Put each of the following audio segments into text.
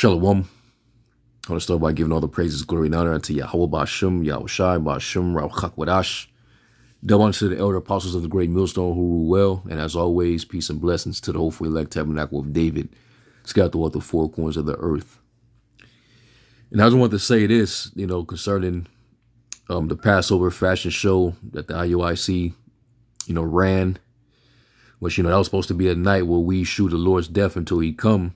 Shalom. I want to start by giving all the praises, glory, and honor unto Yahweh Ba'ashem, Yahushai, Ba'ashem, Rauchak Wadash. Double unto the elder apostles of the great millstone who rule well. And as always, peace and blessings to the hopefully elect tabernacle of David, scattered throughout the four corners of the earth. And I just want to say this, concerning the Passover fashion show that the IUIC, ran, which, that was supposed to be a night where we shew the Lord's death until he come.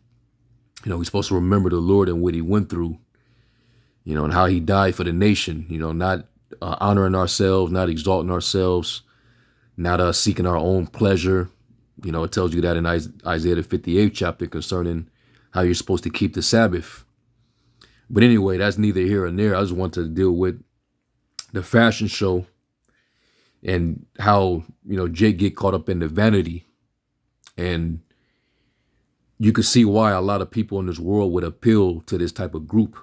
We're supposed to remember the Lord and what he went through, and how he died for the nation, not honoring ourselves, not exalting ourselves, not seeking our own pleasure. It tells you that in Isaiah the 58th chapter concerning how you're supposed to keep the Sabbath. But anyway, that's neither here nor there. I just want to deal with the fashion show and how, Jake get caught up in the vanity. And you could see why a lot of people in this world would appeal to this type of group.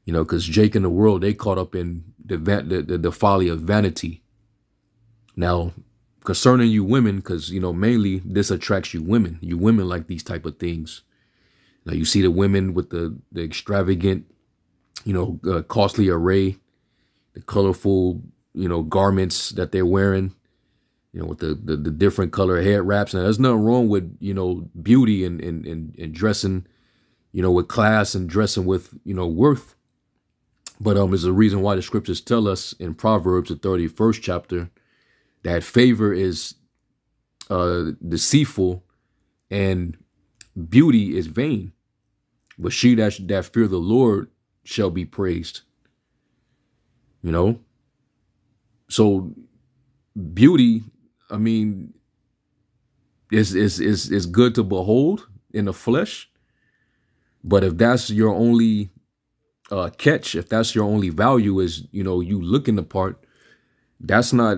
Because Jake and the world, they caught up in the folly of vanity. Now, concerning you women, because, mainly this attracts you women. You women like these type of things. Now, you see the women with the extravagant, costly array, the colorful, garments that they're wearing, with the different color head wraps. Now, there's nothing wrong with, beauty and dressing, with class and dressing with, worth. But there's a reason why the scriptures tell us in Proverbs, the 31st chapter, that favor is deceitful and beauty is vain. But she that fear the Lord shall be praised. So beauty, is good to behold in the flesh. But if that's your only catch, if that's your only value is, you looking the part, that's not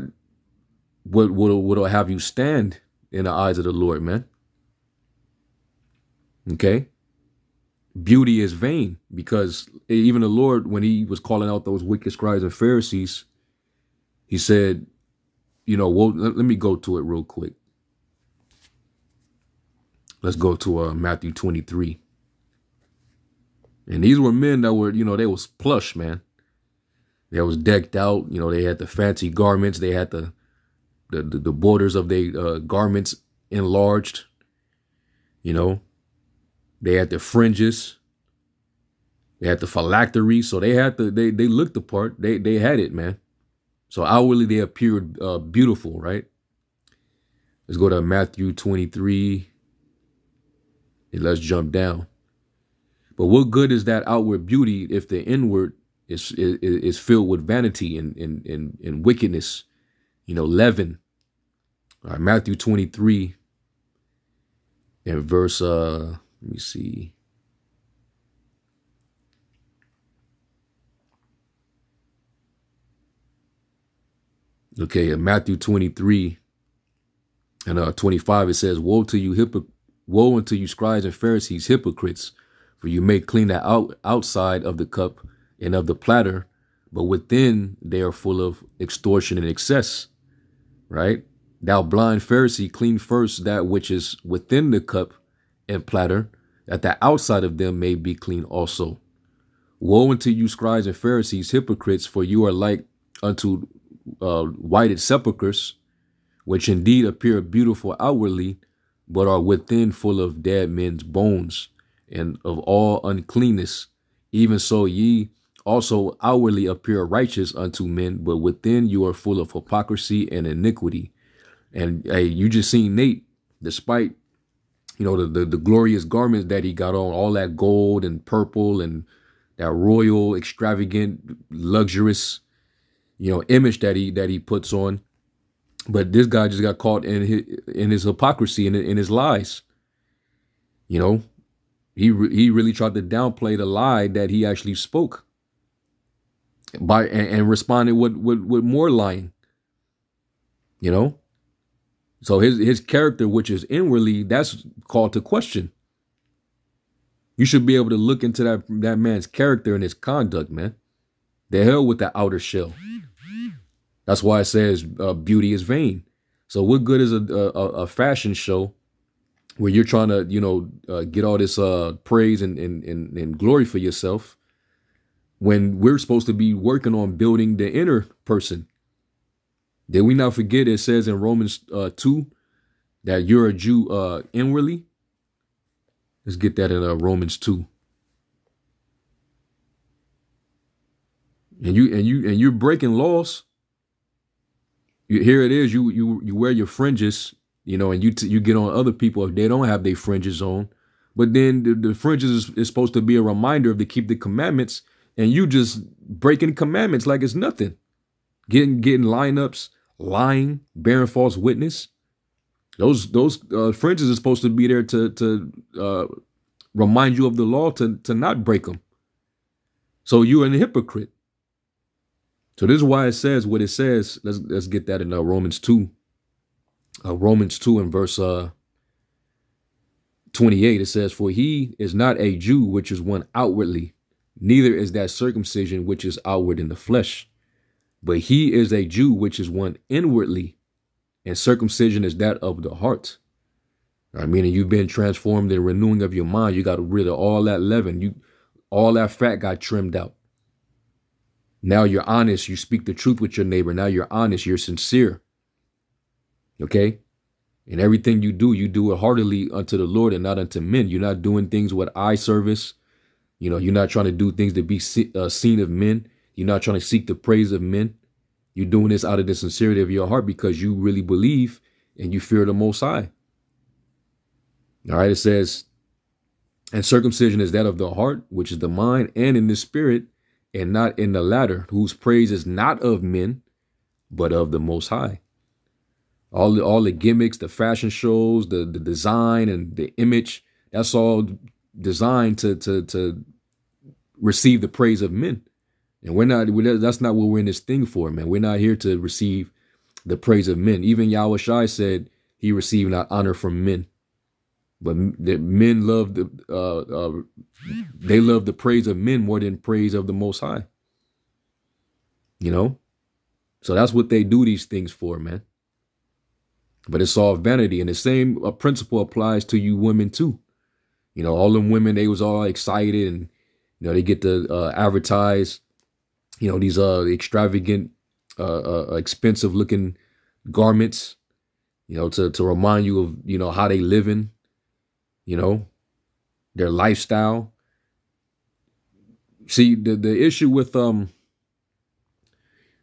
what'll have you stand in the eyes of the Lord, man. Okay? Beauty is vain, because even the Lord, when he was calling out those wicked scribes and Pharisees, he said, well, let me go to it real quick. Let's go to Matthew 23. And these were men that were, they was plush, man. They was decked out. They had the fancy garments. They had the borders of their garments enlarged. They had the fringes. They had the phylacteries. So they had they looked the part. They had it, man. So outwardly they appeared beautiful, right? Let's go to Matthew 23. And let's jump down. But what good is that outward beauty if the inward is filled with vanity and wickedness, leaven? All right, Matthew 23 and verse, let me see. Okay, in Matthew 23 and 25, it says, Woe unto you scribes and Pharisees, hypocrites, for you may clean the outside of the cup and of the platter, but within they are full of extortion and excess, right? Thou blind Pharisee, clean first that which is within the cup and platter, that the outside of them may be clean also. Woe unto you scribes and Pharisees, hypocrites, for you are like unto whited sepulchres, which indeed appear beautiful outwardly, but are within full of dead men's bones and of all uncleanness. Even so ye also outwardly appear righteous unto men, but within you are full of hypocrisy and iniquity. And hey, you just seen Nate, despite, the glorious garments that he got on, all that gold and purple and that royal, extravagant, luxurious, image that he puts on. But this guy just got caught in his hypocrisy and in his lies. He really tried to downplay the lie that he actually spoke and responded with more lying. So his character, which is inwardly, that's called to question. You should be able to look into that man's character and his conduct, man. The hell with the outer shell. That's why it says beauty is vain. So what good is a fashion show where you're trying to, get all this praise and glory for yourself, when we're supposed to be working on building the inner person. Did we not forget it says in Romans 2 that you're a Jew inwardly? Let's get that in Romans 2. And you're breaking laws. Here it is. You wear your fringes, and you get on other people if they don't have their fringes on. But then the fringes is supposed to be a reminder of to keep the commandments, and you just breaking commandments like it's nothing. Getting lineups, lying, bearing false witness. Those fringes are supposed to be there to remind you of the law, to not break them. So you're a hypocrite. So this is why it says what it says. Let's get that in Romans 2. Romans 2 and verse 28. It says, "For he is not a Jew, which is one outwardly, neither is that circumcision which is outward in the flesh. But he is a Jew, which is one inwardly, and circumcision is that of the heart." I mean, you've been transformed in the renewing of your mind. You got rid of all that leaven. All that fat got trimmed out. Now you're honest. You speak the truth with your neighbor. Now you're honest. You're sincere. Okay? And everything you do it heartily unto the Lord and not unto men. You're not doing things with eye service. You're not trying to do things to be seen of men. You're not trying to seek the praise of men. You're doing this out of the sincerity of your heart because you really believe and you fear the Most High. All right, it says, "And circumcision is that of the heart, which is the mind, and in the spirit, and not in the latter, whose praise is not of men, but of the Most High." All the gimmicks, the fashion shows, the design and the image, that's all designed to receive the praise of men. And that's not what we're in this thing for, man. We're not here to receive the praise of men. Even Yahushua said he received not honor from men. But men love they love the praise of men more than praise of the Most High. So that's what they do these things for, man. But it's all vanity, and the same principle applies to you women too. All them women, they was all excited, and they get to advertise, these extravagant, expensive looking garments, to remind you of how they living. Their lifestyle. See, the issue with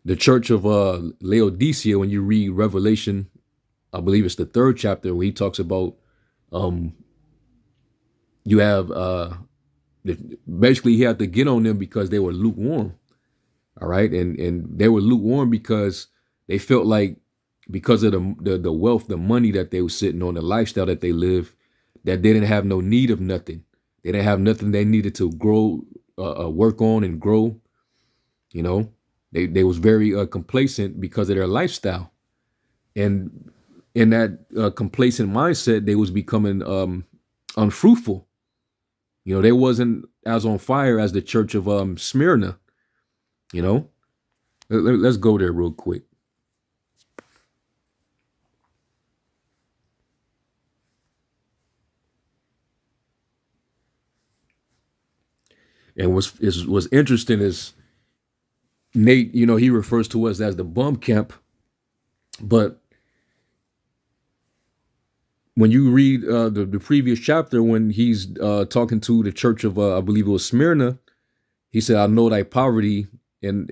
the church of Laodicea, when you read Revelation, I believe it's the 3rd chapter, where he talks about you have basically he had to get on them because they were lukewarm. All right, and they were lukewarm because they felt like, because of the wealth, the money that they were sitting on, the lifestyle that they live, that they didn't have no need of nothing. They didn't have nothing they needed to grow, work on and grow. They was very complacent because of their lifestyle. And in that complacent mindset, they was becoming unfruitful. They wasn't as on fire as the church of Smyrna. Let's go there real quick. And what's interesting is Nate, he refers to us as the bum camp. But when you read the previous chapter, when he's talking to the church of, I believe it was Smyrna, he said, "I know thy poverty and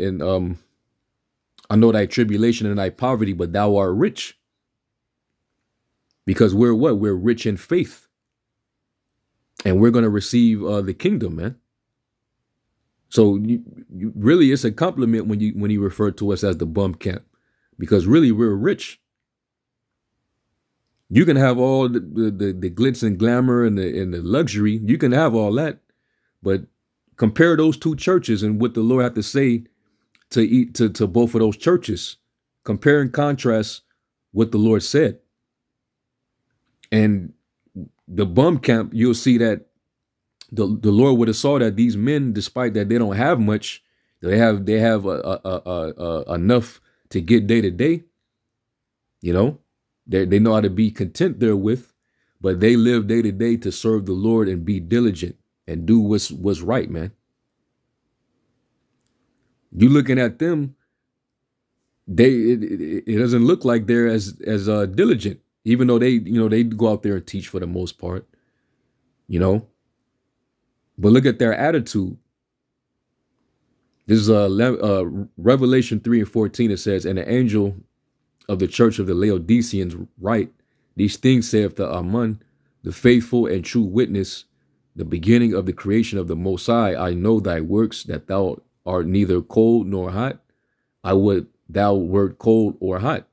I know thy tribulation and thy poverty, but thou art rich." Because we're what? We're rich in faith. And we're going to receive the kingdom, man. So really, it's a compliment when you refer to us as the bum camp, because really we're rich. You can have all the glitz and glamour and the luxury. You can have all that, but compare those two churches and what the Lord had to say to both of those churches. Compare and contrast what the Lord said. And the bum camp, you'll see that the Lord would have saw that these men, despite that they don't have much, they have enough to get day to day. They know how to be content therewith, but they live day to day to serve the Lord and be diligent and do what's right, man. You looking at them, it doesn't look like they're as diligent, even though they go out there and teach for the most part, But look at their attitude. This is Revelation 3:14. It says, "And the angel of the church of the Laodiceans write, these things saith the Amen, the faithful and true witness, the beginning of the creation of the Most High. I know thy works, that thou art neither cold nor hot. I would thou wert cold or hot.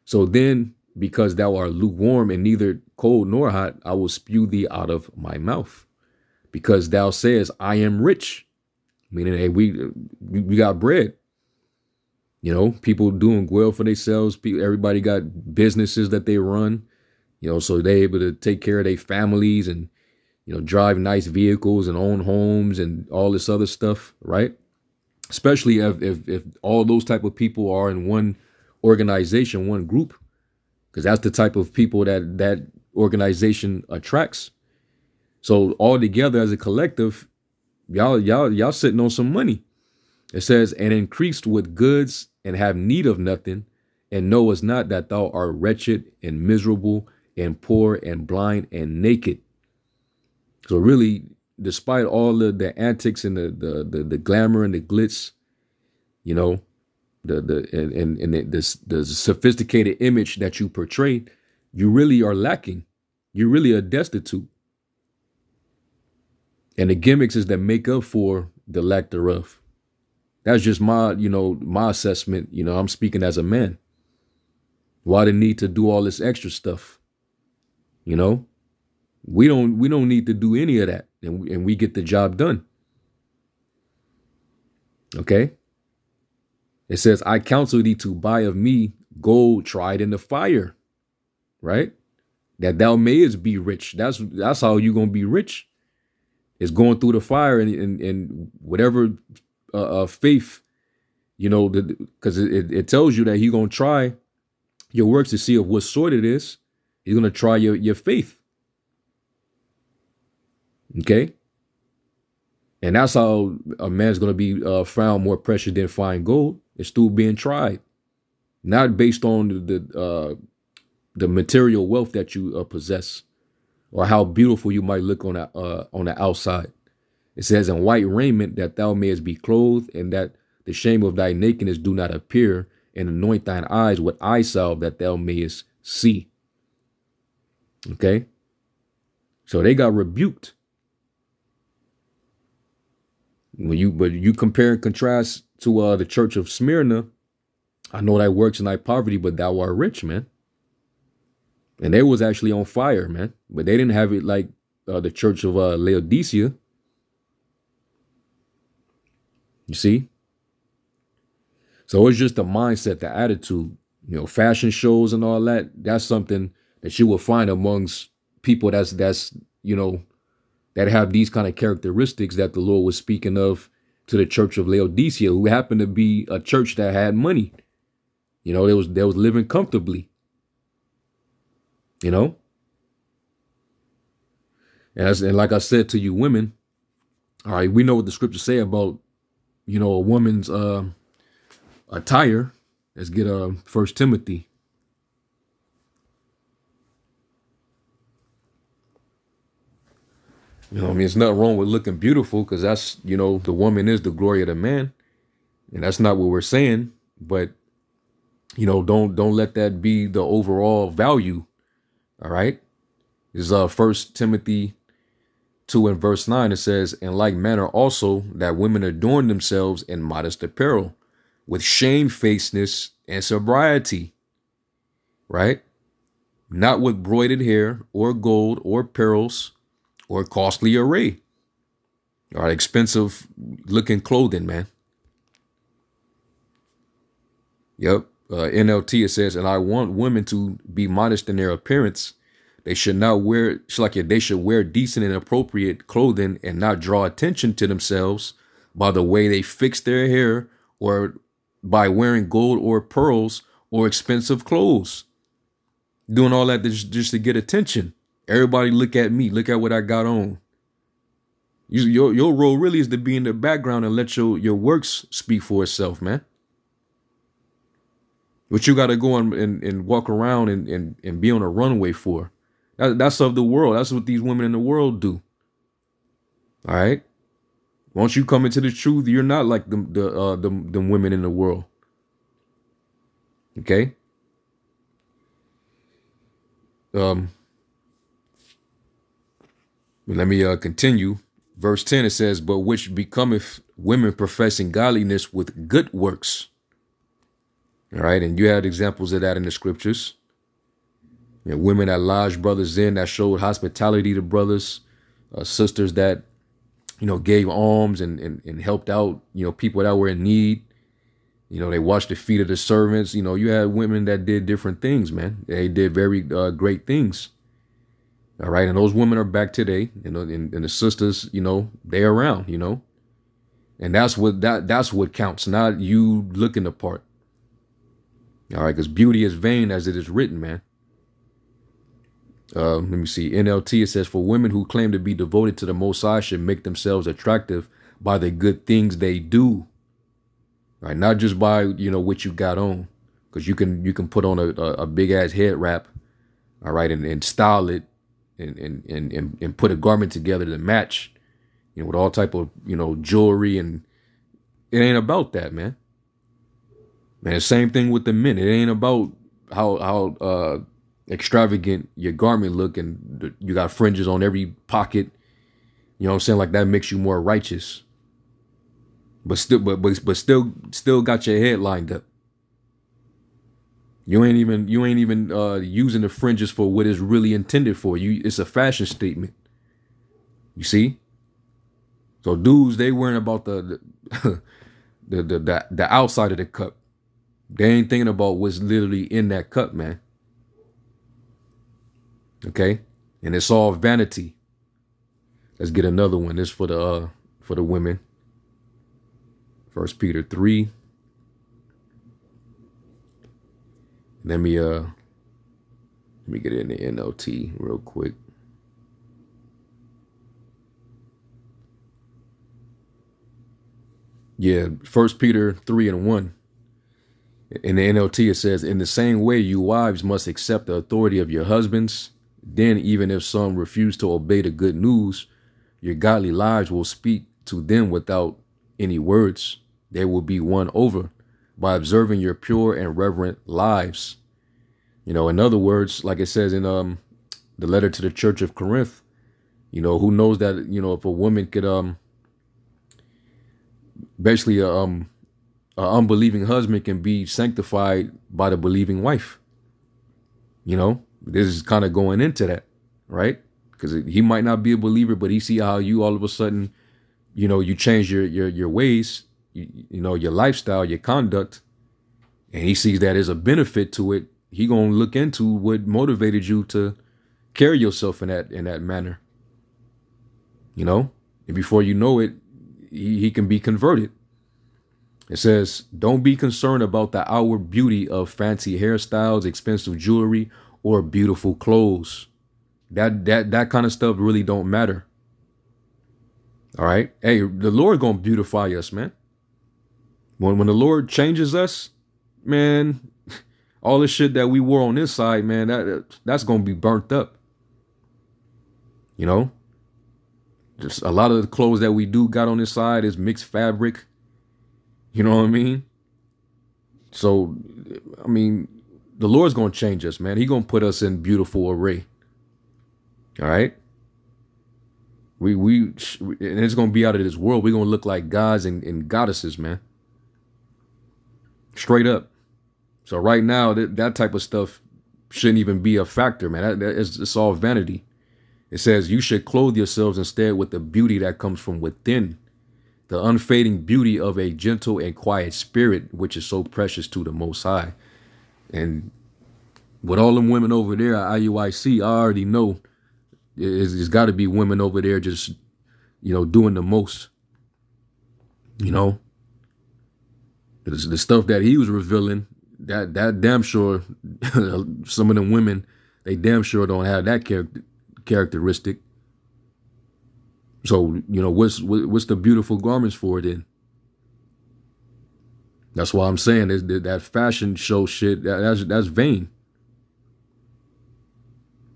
So then, because thou art lukewarm and neither cold nor hot, I will spew thee out of my mouth. Because thou sayest, I am rich," meaning, hey, we got bread. People doing well for themselves. Everybody got businesses that they run, so they able to take care of their families and, drive nice vehicles and own homes and all this other stuff, right? Especially if all those type of people are in one organization, one group, because that's the type of people that organization attracts. So all together as a collective, y'all sitting on some money. It says, "And increased with goods and have need of nothing, and knowest not that thou art wretched and miserable and poor and blind and naked." So really, despite all of the antics and the glamour and the glitz, the sophisticated image that you portray, you really are lacking. You really are destitute. And the gimmicks is that make up for the lack thereof. That's just my assessment. I'm speaking as a man. Why the need to do all this extra stuff? We don't need to do any of that, and we get the job done. Okay. It says, "I counsel thee to buy of me gold tried in the fire," right? "That thou mayest be rich." That's how you're gonna be rich. Is going through the fire and whatever faith, because it tells you that he's gonna try your works to see of what sort it is. He's gonna try your faith. Okay. And that's how a man's going to be found more precious than fine gold. It's still being tried, not based on the material wealth that you possess or how beautiful you might look on the outside. It says, "In white raiment, that thou mayest be clothed, and that the shame of thy nakedness do not appear, and anoint thine eyes with eye salve, that thou mayest see." Okay. So they got rebuked. But you compare and contrast to the church of Smyrna, "I know thy works and thy poverty, but thou art rich," man. And they was actually on fire, man. But they didn't have it like the church of Laodicea. You see? So it's just the mindset, the attitude, fashion shows and all that. That's something that you will find amongst people that's that have these kind of characteristics that the Lord was speaking of to the church of Laodicea, who happened to be a church that had money. They was living comfortably. And like I said to you women, all right, we know what the scriptures say about, a woman's attire. Let's get 1 Timothy. It's nothing wrong with looking beautiful, because that's, the woman is the glory of the man. And that's not what we're saying. But, don't let that be the overall value. All right. This is 1 Timothy 2 and verse 9. It says, "In like manner also, that women adorn themselves in modest apparel, with shamefacedness and sobriety." Right. "Not with broided hair or gold or pearls or costly array," or expensive looking clothing, man. Yep. NLT, it says, "And I want women to be modest in their appearance. They should wear decent and appropriate clothing, and not draw attention to themselves by the way they fix their hair, or by wearing gold or pearls or expensive clothes." Doing all that just to get attention. Everybody look at me. Look at what I got on. Your role really is to be in the background and let your works speak for itself, man. What you got to go on and walk around and be on a runway for. That's of the world. That's what these women in the world do. All right. Once you come into the truth, you're not like them women in the world. Okay. Let me continue. Verse 10, it says, but which becometh women professing godliness with good works. All right. And you had examples of that in the scriptures. You know, women that lodged brothers in, that showed hospitality to brothers, sisters that, you know, gave alms and helped out, you know, people that were in need. You know, they washed the feet of the servants. You know, you had women that did different things, man. They did very great things. All right. And those women are back today, you know, and the sisters, you know, they're around, you know, and that's what counts, not you looking the part. All right. Because beauty is vain as it is written, man. Let me see. NLT, it says, for women who claim to be devoted to the Most High should make themselves attractive by the good things they do. All right. Not just by, you know, what you got on, because you can put on a big ass head wrap. All right. And style it. And put a garment together to match, you know, with all type of, you know, jewelry, and it ain't about that, man. Man, the same thing with the men. It ain't about how extravagant your garment look and you got fringes on every pocket. You know what I'm saying? Like that makes you more righteous. But still got your head lined up. You ain't even using the fringes for what it's really intended for. It's a fashion statement. You see? So dudes, they worrying about the outside of the cup. They ain't thinking about what's literally in that cup, man. Okay? And it's all vanity. Let's get another one. This for the women. 1 Peter 3. Let me get it in the NLT real quick. Yeah, 1 Peter 3:1. In the NLT, it says, in the same way, you wives must accept the authority of your husbands. Then, even if some refuse to obey the good news, your godly lives will speak to them without any words. They will be won over by observing your pure and reverent lives. You know, in other words, like it says in the letter to the church of Corinth, you know, who knows that, you know, if a woman could basically an unbelieving husband can be sanctified by the believing wife. You know, this is kind of going into that, right? Because he might not be a believer, but he see how you all of a sudden, you know, you change your ways, you know, your lifestyle, your conduct, and he sees that there's a benefit to it. He gonna look into what motivated you to carry yourself in that manner. You know, and before you know it, he can be converted. It says, don't be concerned about the outward beauty of fancy hairstyles, expensive jewelry, or beautiful clothes. That kind of stuff really don't matter. All right. Hey, the Lord gonna beautify us, man. When the Lord changes us, man, all the shit that we wore on this side, man, that's gonna be burnt up. You know, just a lot of the clothes that we do got on this side is mixed fabric. You know what I mean? So, I mean, the Lord's gonna change us, man. He gonna put us in beautiful array. All right. And it's gonna be out of this world. We're gonna look like gods and goddesses, man. Straight up. So right now, that type of stuff shouldn't even be a factor, man. It's all vanity. It says you should clothe yourselves instead with the beauty that comes from within, the unfading beauty of a gentle and quiet spirit, which is so precious to the Most High. And with all them women over there at IUIC, I already know it's got to be women over there just, you know, doing the most. You know, the stuff that he was revealing, that damn sure some of them women, they damn sure don't have that characteristic. So, you know, what's the beautiful garments for then? That's why I'm saying that fashion show shit, that's vain.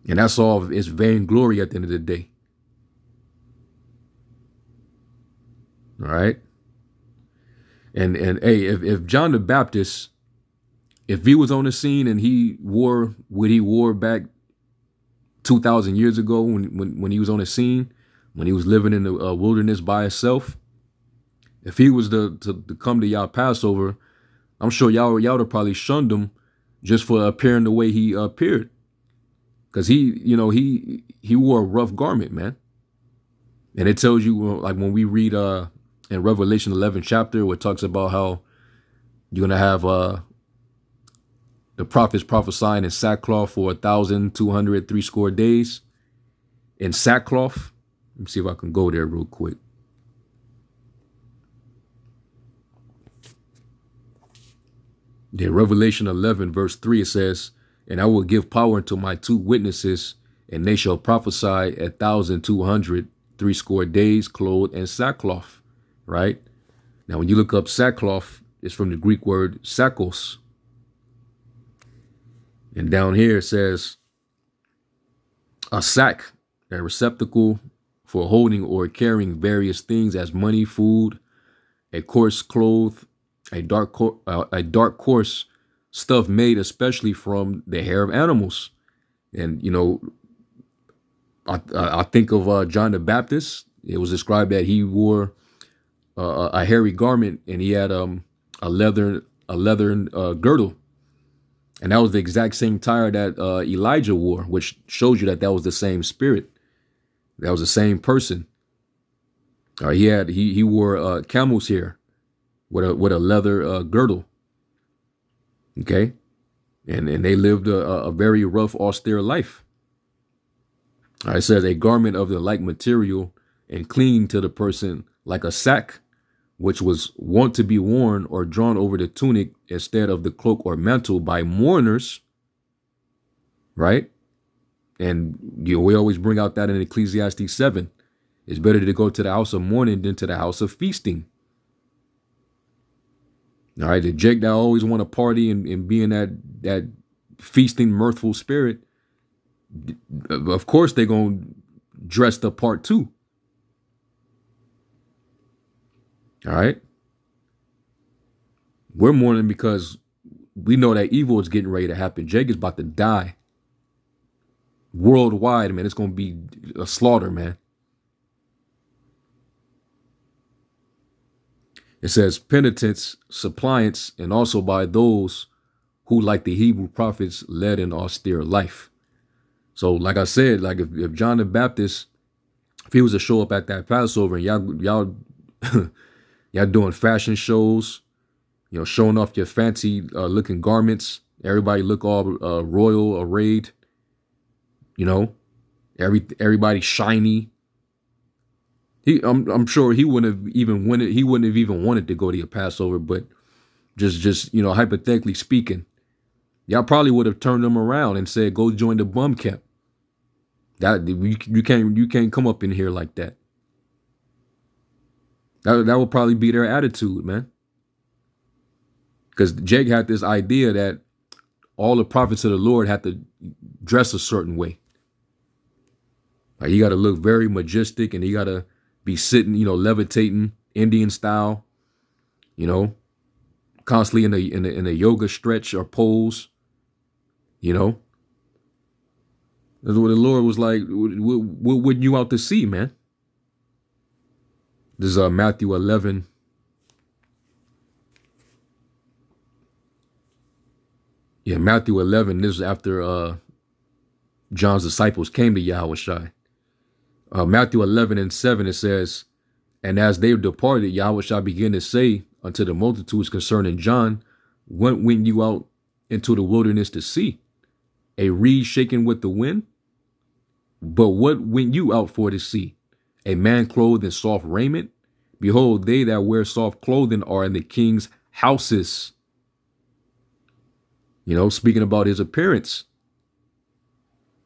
And that's all, it's vainglory at the end of the day. All right. And hey, if John the Baptist, if he was on the scene and he wore what he wore back 2,000 years ago when he was on the scene, when he was living in the wilderness by himself, if he was to come to y'all Passover, I'm sure y'all would have probably shunned him just for appearing the way he appeared. Because he wore a rough garment, man. And it tells you, like when we read in Revelation 11 chapter, where it talks about how you're going to have the prophets prophesying in sackcloth for 1,200 days. In sackcloth. Let me see if I can go there real quick. Yeah, Revelation 11 verse 3, it says, "And I will give power unto my 2 witnesses, and they shall prophesy 1,200 days, clothed in sackcloth." Right? Now, when you look up sackcloth, it's from the Greek word sackos. And down here it says, a sack, a receptacle for holding or carrying various things as money, food, a coarse cloth, a dark coarse stuff made especially from the hair of animals. And, you know, I think of John the Baptist. It was described that he wore a hairy garment, and he had a leather girdle. And that was the exact same attire that Elijah wore, which shows you that that was the same spirit. That was the same person. He wore camel's hair with a leather girdle. Okay, and they lived a very rough, austere life. It says a garment of the like material and clinging to the person like a sack, which was wont to be worn or drawn over the tunic instead of the cloak or mantle by mourners. Right? And we always bring out that in Ecclesiastes 7. It's better to go to the house of mourning than to the house of feasting. All right, the Jake that always want to party and be in that feasting, mirthful spirit, of course they're going to dress the part too. All right. We're mourning because we know that evil is getting ready to happen. Jake is about to die. Worldwide, man. It's going to be a slaughter, man. It says penitence, suppliance, and also by those who, like the Hebrew prophets, led an austere life. So, like I said, like if John the Baptist, if he was to show up at that Passover and y'all doing fashion shows, you know, showing off your fancy looking garments, everybody look all royal arrayed, you know, everybody shiny. I'm sure he wouldn't have even wanted to go to your Passover, but just you know, hypothetically speaking, y'all probably would have turned him around and said, "Go join the bum camp." That you can't come up in here like that. That would probably be their attitude, man. Because Jake had this idea that all the prophets of the Lord had to dress a certain way. Like, you got to look very majestic, and you got to be sitting, you know, levitating Indian style, you know, constantly in a yoga stretch or pose, you know. That's what the Lord was like. What wouldn't you out to see, man? This is Matthew 11. Yeah, Matthew 11. This is after John's disciples came to Yahushua. Matthew 11:7, it says, "And as they departed, Yahushua began to say unto the multitudes concerning John, what went you out into the wilderness to see? A reed shaken with the wind? But what went you out for to see? A man clothed in soft raiment? Behold, they that wear soft clothing are in the king's houses." You know, speaking about his appearance.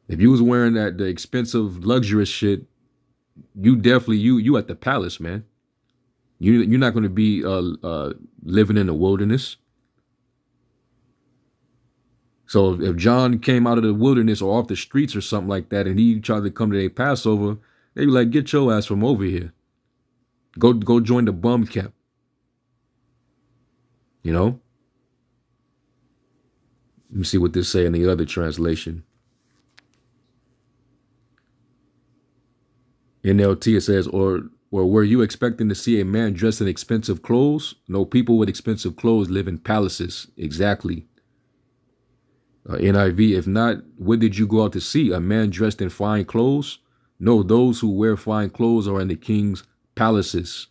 If you was wearing the expensive, luxurious shit, you definitely you at the palace, man. You're not going to be living in the wilderness. So if John came out of the wilderness or off the streets or something like that, and he tried to come to their Passover, they be like, "Get your ass from over here. Go join the bum camp." You know. Let me see what this say in the other translation. NLT, it says, or were you expecting to see a man dressed in expensive clothes? No, people with expensive clothes live in palaces. Exactly. NIV, if not, what did you go out to see? A man dressed in fine clothes? No, those who wear fine clothes are in the king's palaces.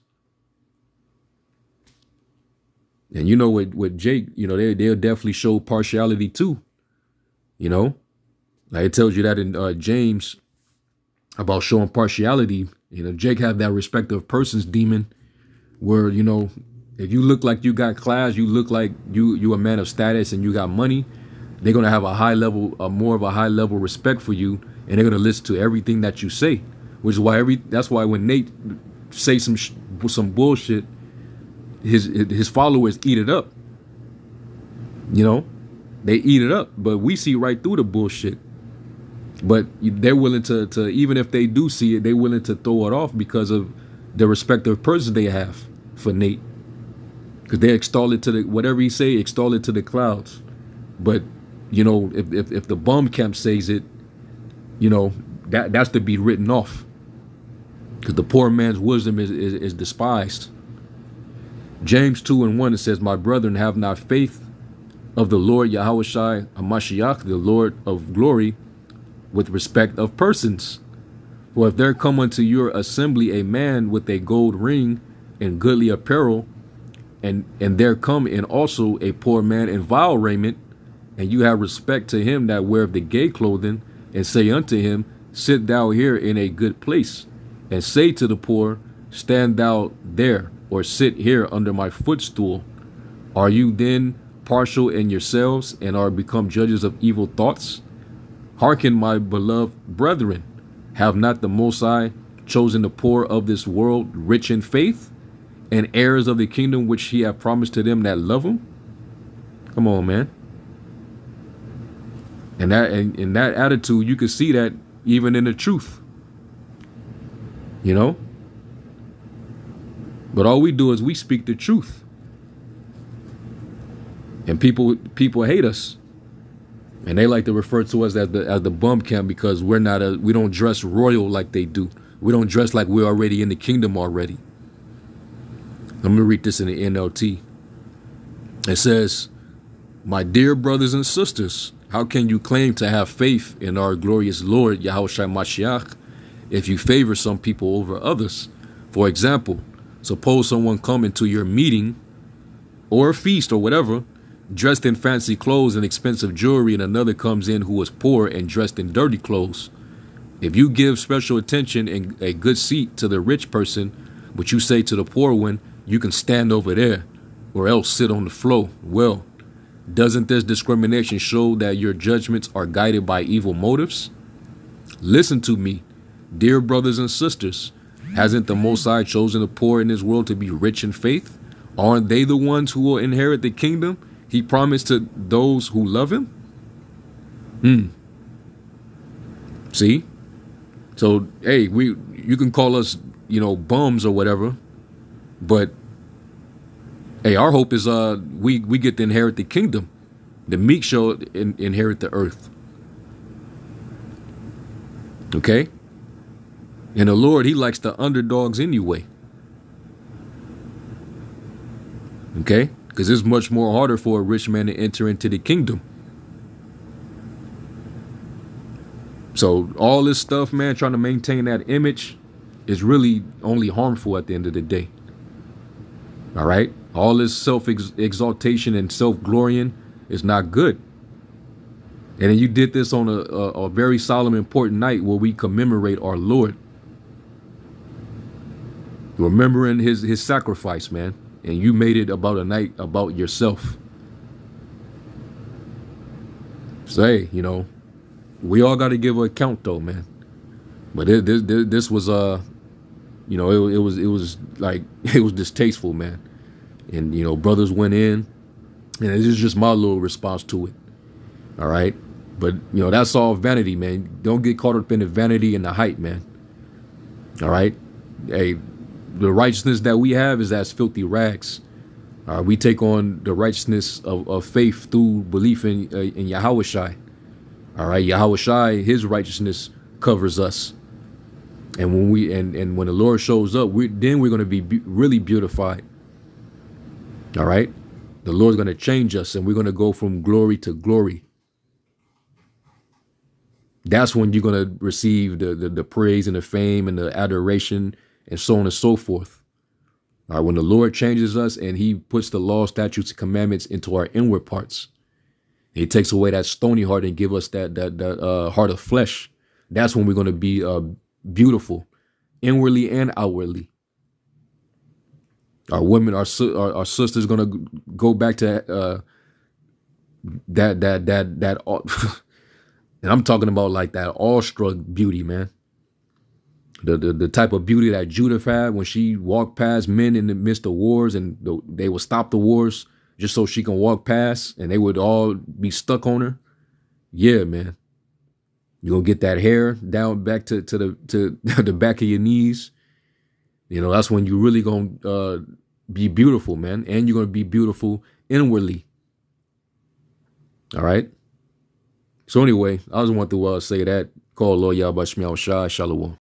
And you know, with Jake, you know, they'll definitely show partiality too. You know, like it tells you that in James about showing partiality. You know, Jake had that respect of persons demon where, you know, if you look like you got class, you look like you a man of status and you got money, they're going to have a high level, more of a high level respect for you. And they're going to listen to everything that you say, which is why that's why when Nate say some bullshit, his followers eat it up. You know, they eat it up, but we see right through the bullshit. But they're willing to even if they do see it, they're willing to throw it off because of the respective person they have for Nate. Because they extol it to whatever he say, extol it to the clouds. But you know, if the bum camp says it, you know, that's to be written off. Because the poor man's wisdom is despised. James 2:1, it says, "My brethren, have not faith of the Lord Yahushua HaMashiach, the Lord of glory, with respect of persons. For if there come unto your assembly a man with a gold ring and goodly apparel, and there come in also a poor man in vile raiment, and you have respect to him that weareth the gay clothing, and say unto him, Sit thou here in a good place, and say to the poor, Stand thou there, or sit here under my footstool. Are you then partial in yourselves, and are become judges of evil thoughts? Hearken, my beloved brethren, have not the Most High chosen the poor of this world rich in faith, and heirs of the kingdom which he hath promised to them that love him?" Come on, man. And that in that attitude, you can see that even in the truth. You know? But all we do is we speak the truth. And people hate us. And they like to refer to us as the bum camp because we don't dress royal like they do. We don't dress like we're already in the kingdom already. Let me read this in the NLT. It says, "My dear brothers and sisters, how can you claim to have faith in our glorious Lord Yahushua Mashiach if you favor some people over others? For example, suppose someone come into your meeting or a feast or whatever, dressed in fancy clothes and expensive jewelry, and another comes in who is poor and dressed in dirty clothes. If you give special attention and a good seat to the rich person, but you say to the poor one, you can stand over there or else sit on the floor, well, doesn't this discrimination show that your judgments are guided by evil motives? Listen to me, dear brothers and sisters. Hasn't the Most High chosen the poor in this world to be rich in faith? Aren't they the ones who will inherit the kingdom he promised to those who love him?" See? So, hey, you can call us, you know, bums or whatever, but hey, our hope is we get to inherit the kingdom. The meek shall inherit the earth. Okay? And the Lord, he likes the underdogs anyway. Okay? Because it's much more harder for a rich man to enter into the kingdom. So all this stuff, man, trying to maintain that image is really only harmful at the end of the day. All right? All this self-exaltation and self-glorying is not good. And then you did this on a very solemn, important night where we commemorate our Lord. Remembering his sacrifice, man. And you made it about a night about yourself. So, hey, you know, We all got to give an account though, man. But this was you know, it was like it was distasteful, man. And you know, brothers went in, and this is just my little response to it. All right, but you know, that's all vanity, man. Don't get caught up in the vanity and the hype, man. All right, hey, the righteousness that we have is as filthy rags. We take on the righteousness of faith through belief in Yahushai. All right, Yahushai, his righteousness covers us. And when we and when the Lord shows up, then we're going to be really beautified. All right, the Lord's going to change us, and we're going to go from glory to glory. That's when you're going to receive the praise and the fame and the adoration and so on and so forth. All right, when the Lord changes us and he puts the law, statutes, and commandments into our inward parts, he takes away that stony heart and give us that heart of flesh. That's when we're going to be beautiful, inwardly and outwardly. Our women, our sisters, going to go back to that. And I'm talking about like that awestruck beauty, man. The type of beauty that Judith had when she walked past men in the midst of wars, and they would stop the wars just so she can walk past, and they would all be stuck on her. Yeah, man. You're gonna get that hair down back to the back of your knees. You know, that's when you really gonna be beautiful, man. And you're gonna be beautiful inwardly. All right. So anyway, I just want to say that. Call Lord Yahweh Shai Shalom.